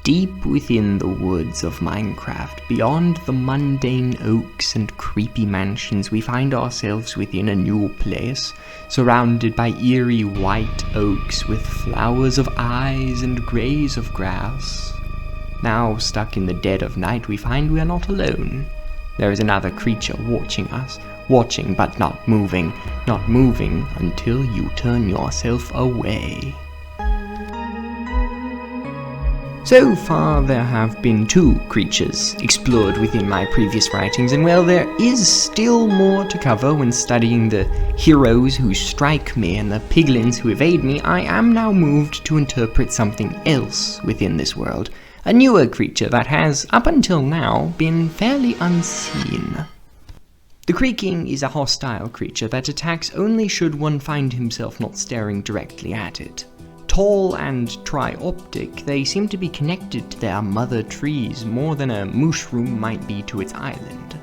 Deep within the woods of Minecraft, beyond the mundane oaks and creepy mansions, we find ourselves within a new place, surrounded by eerie white oaks with flowers of eyes and greys of grass. Now, stuck in the dead of night, we find we are not alone. There is another creature watching us, watching but not moving until you turn yourself away. So far there have been 2 creatures explored within my previous writings, and well, there is still more to cover when studying the heroes who strike me and the piglins who evade me. I am now moved to interpret something else within this world, a newer creature that has, up until now, been fairly unseen. The Creaking is a hostile creature that attacks only should one find himself not staring directly at it. Tall and trioptic, they seem to be connected to their mother trees more than a mushroom might be to its island.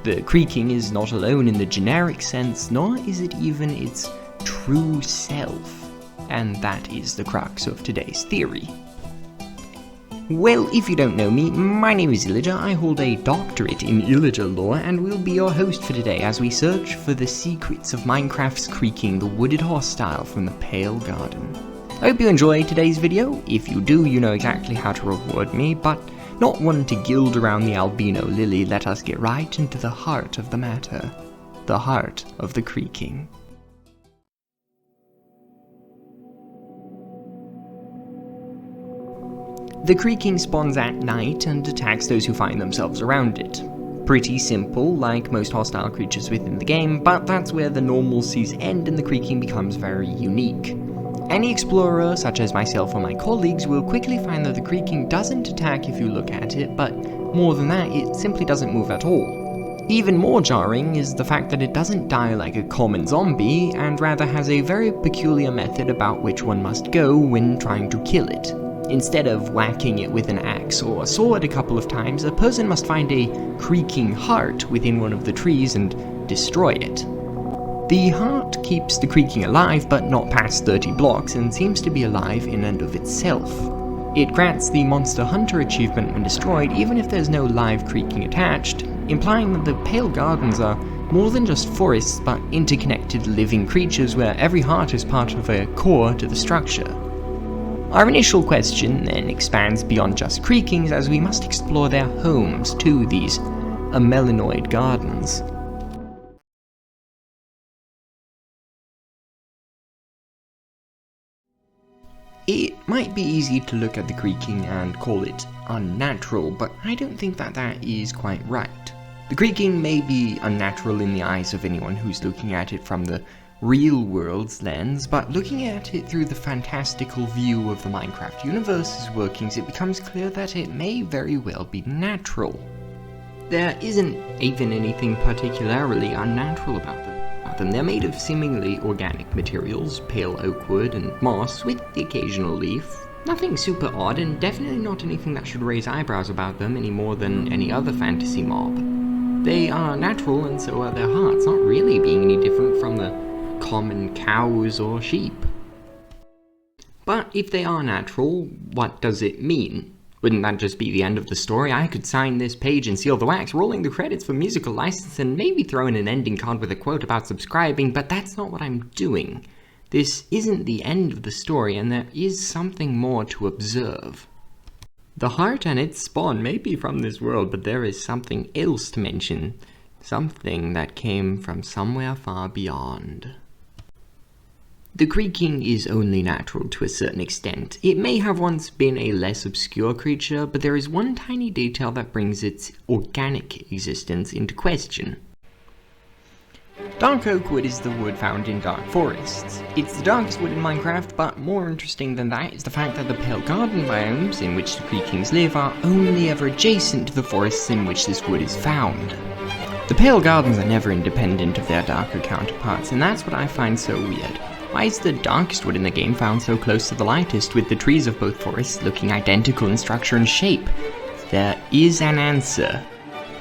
The Creaking is not alone in the generic sense, nor is it even its true self. And that is the crux of today's theory. Well, if you don't know me, my name is Illager. I hold a doctorate in Illager lore and will be your host for today as we search for the secrets of Minecraft's Creaking, the wooded hostile from the Pale Garden. I hope you enjoy today's video. If you do, you know exactly how to reward me, but not one to gild around the albino lily. Let us get right into the heart of the matter. The heart of the Creaking. The Creaking spawns at night and attacks those who find themselves around it. Pretty simple, like most hostile creatures within the game, but that's where the normalcies end and the Creaking becomes very unique. Any explorer, such as myself or my colleagues, will quickly find that the Creaking doesn't attack if you look at it, but more than that, it simply doesn't move at all. Even more jarring is the fact that it doesn't die like a common zombie, and rather has a very peculiar method about which one must go when trying to kill it. Instead of whacking it with an axe or a sword a couple of times, a person must find a Creaking heart within one of the trees and destroy it. The heart keeps the Creaking alive, but not past 30 blocks, and seems to be alive in and of itself. It grants the Monster Hunter achievement when destroyed, even if there's no live Creaking attached, implying that the Pale Gardens are more than just forests, but interconnected living creatures where every heart is part of a core to the structure. Our initial question then expands beyond just Creakings, as we must explore their homes to these amelinoid gardens. It might be easy to look at the Creaking and call it unnatural, but I don't think that is quite right. The Creaking may be unnatural in the eyes of anyone who's looking at it from the real world's lens, but looking at it through the fantastical view of the Minecraft universe's workings, it becomes clear that it may very well be natural. There isn't even anything particularly unnatural about them. They're made of seemingly organic materials, pale oak wood and moss, with the occasional leaf. Nothing super odd, and definitely not anything that should raise eyebrows about them any more than any other fantasy mob. They are natural, and so are their hearts, not really being any different from the common cows or sheep. But if they are natural, what does it mean? Wouldn't that just be the end of the story? I could sign this page and seal the wax, rolling the credits for musical license, and maybe throw in an ending card with a quote about subscribing, but that's not what I'm doing. This isn't the end of the story, and there is something more to observe. The heart and its spawn may be from this world, but there is something else to mention. Something that came from somewhere far beyond. The Creaking is only natural to a certain extent. It may have once been a less obscure creature, but there is one tiny detail that brings its organic existence into question. Dark oak wood is the wood found in dark forests. It's the darkest wood in Minecraft, but more interesting than that is the fact that the Pale Garden biomes in which the Creakings live are only ever adjacent to the forests in which this wood is found. The Pale Gardens are never independent of their darker counterparts, and that's what I find so weird. Why is the darkest wood in the game found so close to the lightest, with the trees of both forests looking identical in structure and shape? There is an answer.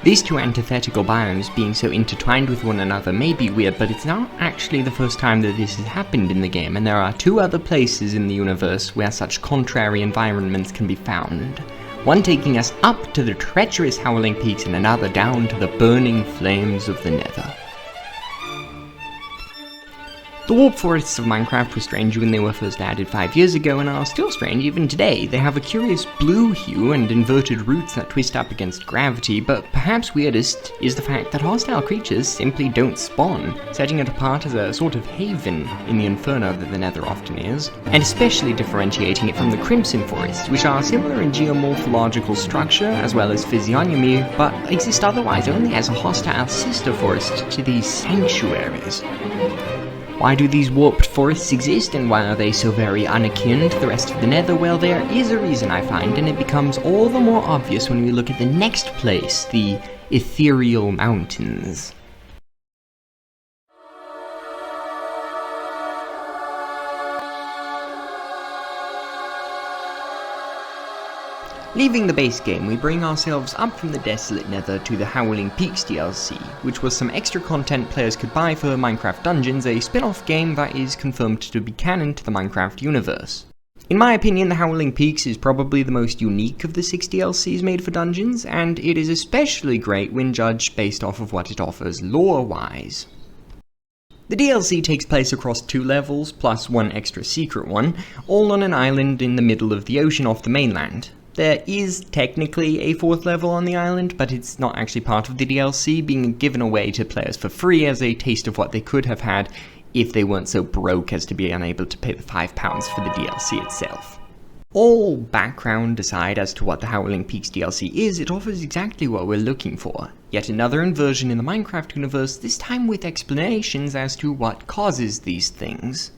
These two antithetical biomes being so intertwined with one another may be weird, but it's not actually the first time that this has happened in the game, and there are 2 other places in the universe where such contrary environments can be found. one taking us up to the treacherous Howling Peaks and another down to the burning flames of the Nether. The warp forests of Minecraft were strange when they were first added 5 years ago and are still strange even today. They have a curious blue hue and inverted roots that twist up against gravity, but perhaps weirdest is the fact that hostile creatures simply don't spawn, setting it apart as a sort of haven in the inferno that the Nether often is, and especially differentiating it from the Crimson Forests, which are similar in geomorphological structure as well as physiognomy, but exist otherwise only as a hostile sister forest to these sanctuaries. Why do these warped forests exist, and why are they so very unakin to the rest of the Nether? Well, there is a reason, I find, and it becomes all the more obvious when we look at the next place, the Ethereal Mountains. Leaving the base game, we bring ourselves up from the desolate Nether to the Howling Peaks DLC, which was some extra content players could buy for Minecraft Dungeons, a spin-off game that is confirmed to be canon to the Minecraft universe. In my opinion, the Howling Peaks is probably the most unique of the 6 DLCs made for Dungeons, and it is especially great when judged based off of what it offers lore-wise. The DLC takes place across 2 levels, plus one extra secret one, all on an island in the middle of the ocean off the mainland. There is technically a 4th level on the island, but it's not actually part of the DLC, being given away to players for free as a taste of what they could have had if they weren't so broke as to be unable to pay the £5 for the DLC itself. All background aside as to what the Howling Peaks DLC is, it offers exactly what we're looking for. Yet another inversion in the Minecraft universe, this time with explanations as to what causes these things.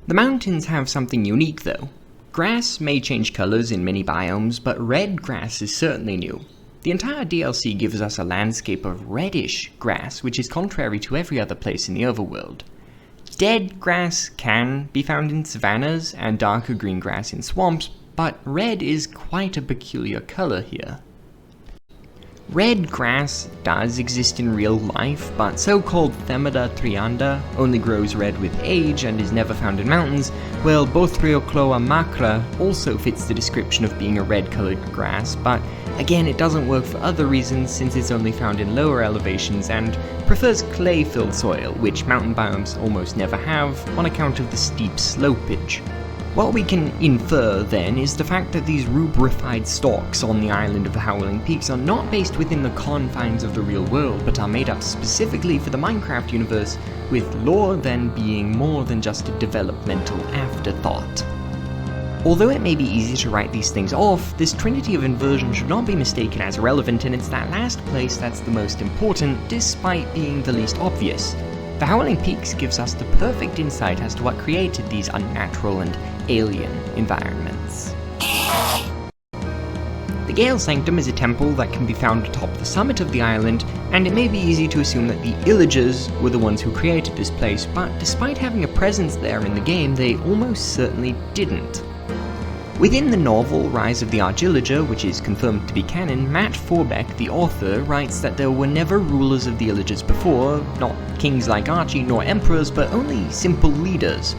The mountains have something unique though. Grass may change colors in many biomes, but red grass is certainly new. The entire DLC gives us a landscape of reddish grass, which is contrary to every other place in the overworld. Dead grass can be found in savannas and darker green grass in swamps, but red is quite a peculiar color here. Red grass does exist in real life, but so-called Themida trianda only grows red with age and is never found in mountains, while Bothriocloa macra also fits the description of being a red-colored grass, but again it doesn't work for other reasons since it's only found in lower elevations and prefers clay-filled soil, which mountain biomes almost never have on account of the steep slopage. What we can infer, then, is the fact that these rubrified stalks on the island of the Howling Peaks are not based within the confines of the real world, but are made up specifically for the Minecraft universe, with lore then being more than just a developmental afterthought. Although it may be easy to write these things off, this trinity of inversion should not be mistaken as irrelevant, and it's that last place that's the most important, despite being the least obvious. The Howling Peaks gives us the perfect insight as to what created these unnatural and alien environments. The Gale Sanctum is a temple that can be found atop the summit of the island, and it may be easy to assume that the Illagers were the ones who created this place, but despite having a presence there in the game, they almost certainly didn't. Within the novel Rise of the Arch-Illager, which is confirmed to be canon, Matt Forbeck, the author, writes that there were never rulers of the Illagers before, not kings like Archie nor emperors, but only simple leaders.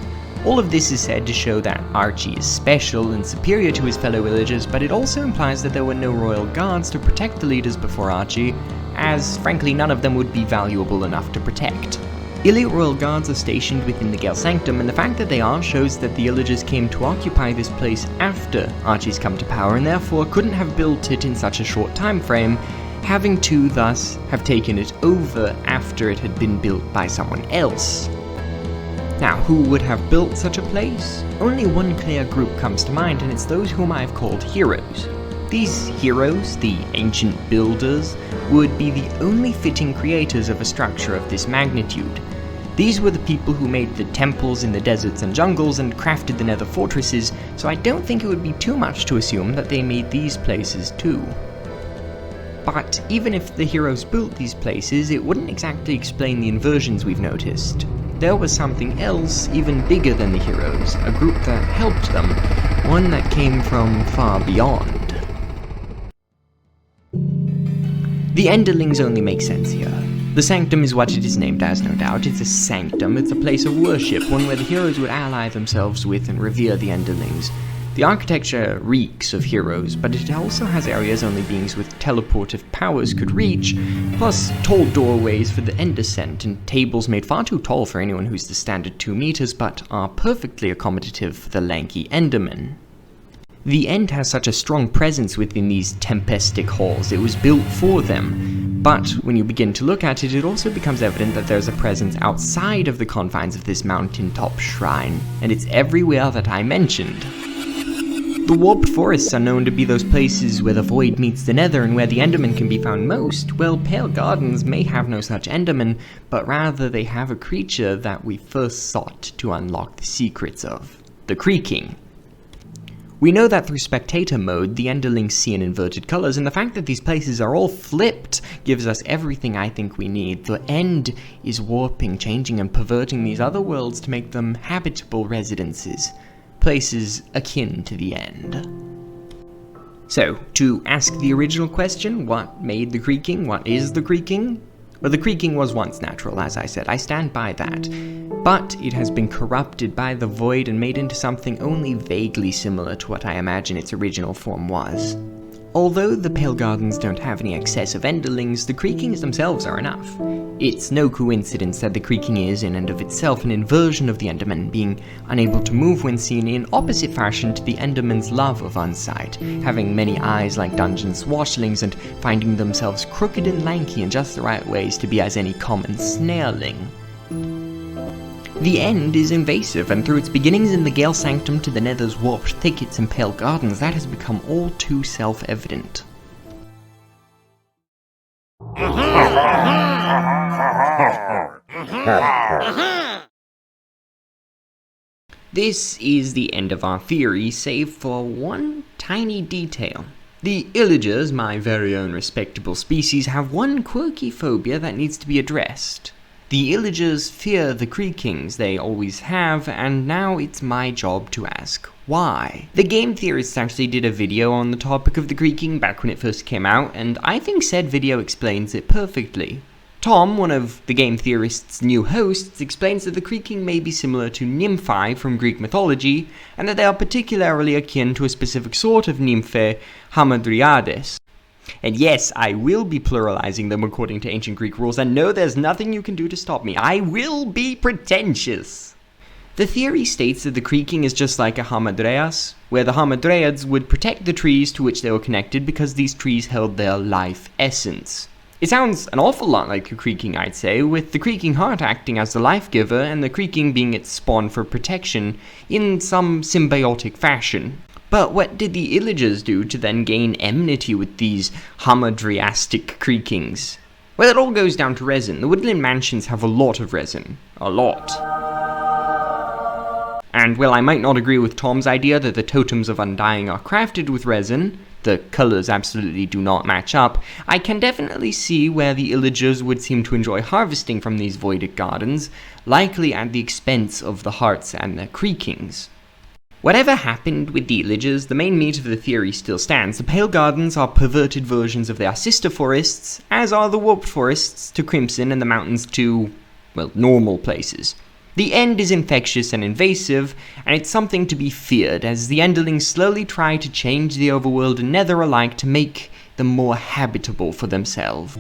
All of this is said to show that Archie is special and superior to his fellow Illagers, but it also implies that there were no royal guards to protect the leaders before Archie, as frankly none of them would be valuable enough to protect. Elite royal guards are stationed within the Gale Sanctum, and the fact that they are shows that the Illagers came to occupy this place after Archie's come to power, and therefore couldn't have built it in such a short time frame, having to thus have taken it over after it had been built by someone else. Now, who would have built such a place? Only one clear group comes to mind, and it's those whom I have called heroes. These heroes, the ancient builders, would be the only fitting creators of a structure of this magnitude. These were the people who made the temples in the deserts and jungles and crafted the nether fortresses, so I don't think it would be too much to assume that they made these places too. But even if the heroes built these places, it wouldn't exactly explain the inversions we've noticed. There was something else even bigger than the heroes, a group that helped them, one that came from far beyond. The Enderlings only make sense here. The Sanctum is what it is named as, no doubt. It's a sanctum, it's a place of worship, one where the heroes would ally themselves with and revere the Enderlings. The architecture reeks of heroes, but it also has areas only beings with teleportive powers could reach, plus tall doorways for the end descent and tables made far too tall for anyone who's the standard 2 meters, but are perfectly accommodative for the lanky Enderman. The End has such a strong presence within these tempestic halls, it was built for them. But when you begin to look at it, it also becomes evident that there's a presence outside of the confines of this mountaintop shrine, and it's everywhere that I mentioned. The warped forests are known to be those places where the void meets the nether and where the Enderman can be found most. Well, Pale Gardens may have no such Enderman, but rather they have a creature that we first sought to unlock the secrets of, the Creaking. We know that through spectator mode, the Enderlings see in inverted colors, and the fact that these places are all flipped gives us everything I think we need. The End is warping, changing, and perverting these other worlds to make them habitable residences, places akin to the End. So, to ask the original question, what made the Creaking? What is the Creaking? Well, the Creaking was once natural, as I said, I stand by that. But it has been corrupted by the void and made into something only vaguely similar to what I imagine its original form was. Although the Pale Gardens don't have any excessive Enderlings, the Creakings themselves are enough. It's no coincidence that the Creaking is, in and of itself, an inversion of the Enderman, being unable to move when seen in opposite fashion to the Enderman's love of unsight, having many eyes like dungeon swashlings and finding themselves crooked and lanky in just the right ways to be as any common snareling. The End is invasive, and through its beginnings in the Gale Sanctum to the Nether's warped thickets and Pale Gardens, that has become all too self-evident. This is the end of our theory, save for one tiny detail. The Illagers, my very own respectable species, have one quirky phobia that needs to be addressed. The Illagers fear the Creakings, they always have, and now it's my job to ask why. The game theorists actually did a video on the topic of the Creaking back when it first came out, and I think said video explains it perfectly. Tom, one of the game theorists' new hosts, explains that the Creaking may be similar to Nymphae from Greek mythology, and that they are particularly akin to a specific sort of Nymphae, Hamadryades. And yes, I will be pluralizing them according to ancient Greek rules, and no, there's nothing you can do to stop me. I will be pretentious. The theory states that the Creaking is just like a Hamadryas, where the Hamadryads would protect the trees to which they were connected because these trees held their life essence. It sounds an awful lot like the Creaking, I'd say, with the Creaking heart acting as the life giver and the Creaking being its spawn for protection in some symbiotic fashion. But what did the Illagers do to then gain enmity with these Hamadryastic Creakings? Well, it all goes down to resin. The woodland mansions have a lot of resin. A lot. And while I might not agree with Tom's idea that the totems of undying are crafted with resin, the colours absolutely do not match up, I can definitely see where the Illagers would seem to enjoy harvesting from these voidic gardens, likely at the expense of the hearts and the Creakings. Whatever happened with the Illagers, the main meat of the theory still stands. The Pale Gardens are perverted versions of their sister forests, as are the warped forests to Crimson and the mountains to, well, normal places. The End is infectious and invasive, and it's something to be feared, as the Enderlings slowly try to change the overworld and Nether alike to make them more habitable for themselves.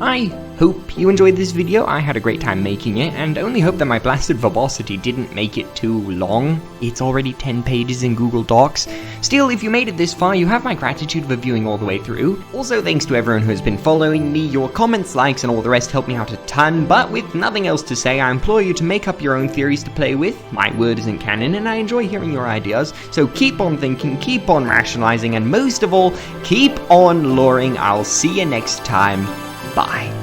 I hope you enjoyed this video. I had a great time making it, and only hope that my blasted verbosity didn't make it too long. It's already 10 pages in Google Docs. Still, if you made it this far, you have my gratitude for viewing all the way through. Also, thanks to everyone who has been following me. Your comments, likes, and all the rest help me out a ton, but with nothing else to say, I implore you to make up your own theories to play with. My word isn't canon, and I enjoy hearing your ideas, so keep on thinking, keep on rationalizing, and most of all, keep on loring. I'll see you next time. Bye.